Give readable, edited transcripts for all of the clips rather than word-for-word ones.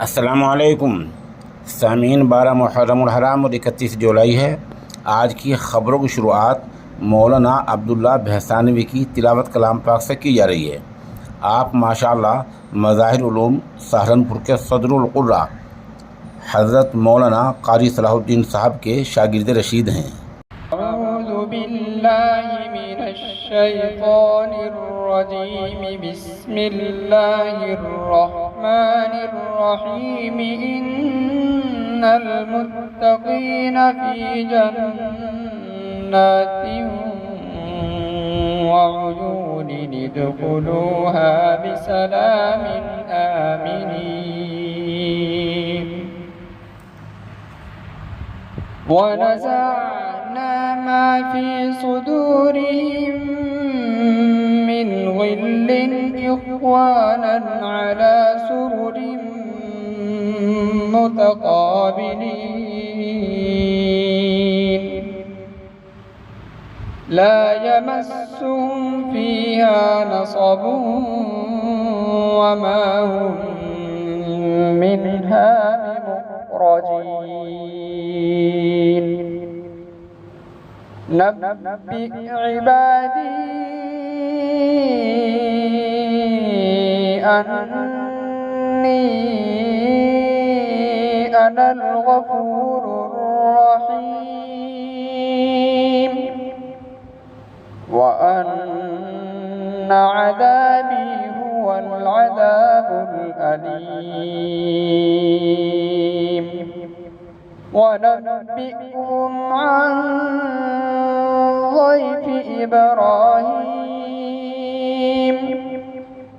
अस्सलामुअलैकुम सामीन। 12 मुहर्रमुल हराम और 31 जुलाई है। आज की ख़बरों की शुरुआत मौलाना अब्दुल्ला भहसानवी की तिलावत कलाम पाक से की जा रही है। आप माशाअल्लाह मज़ाहिर उलूम सहारनपुर के सदरुल क़ुर्रा हज़रत मौलाना क़ारी सलाहुद्दीन साहब के शागिर्द रशीद हैं। अऊज़ु बिल्लाहि मिनश्शैतानिर रजीम। बिस्मिल्लाहिर रहमानिर रहीम। इन्नल मुत्तक़ीना फ़ी जन्नातिन व उयूनिन इदख़ुलूहा बिसलामिन आमिनीन। वनज़अना मा फ़ी सुदूरिहिम मिन ग़िल्लिन इख़्वानन अला सुरुरिन मुतक़ाबिलीन। ला यमस्सुहुम फ़ीहा नसबुन वमा हुम मिन्हा बिमुख़रजीन। नब्बिअ इबादी अन्नी अनल गफूरुर रहीम व अन्न अज़ाबी हुवल अज़ाबुल अलीम। वनब्बिअहुम अन ضيف إبراهيم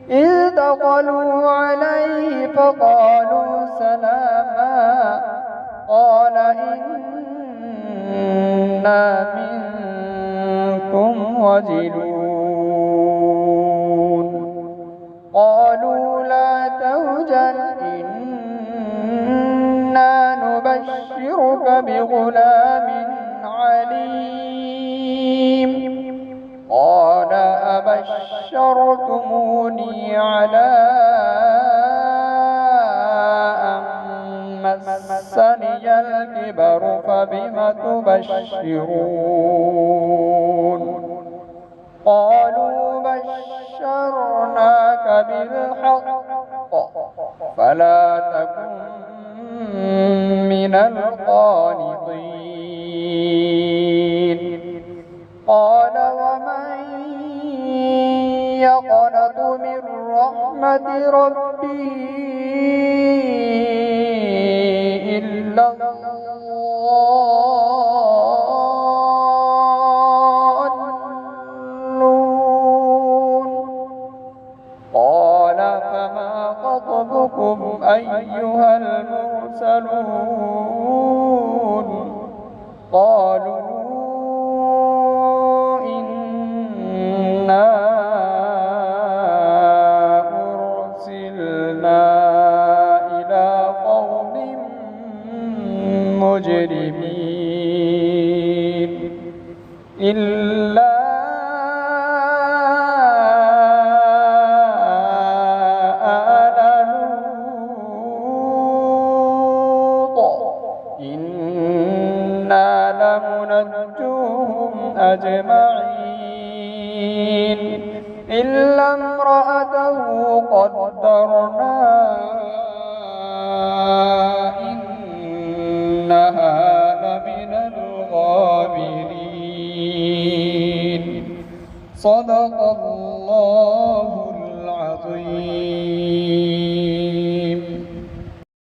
إذ دخلوا عليه فقالوا سلاما قال إنا منكم وجلون قالوا لا توجل إنا نبشرك بغلام عليم قال أبشرتموني على أن مسني الكبر فبم تبشرون قالوا بشرناك بالحق فلا تكن من القانطين قال ومن يقنط من رحمة ربه إلا الضالون قال فما خطبكم أيها المرسلون قالوا إنا أرسلنا إلى قوم مجرمين إلا آل لوط إنا لمنجوهم أجمعين إلا امرأته قدرنا إنها لمن الغابرين صدق الله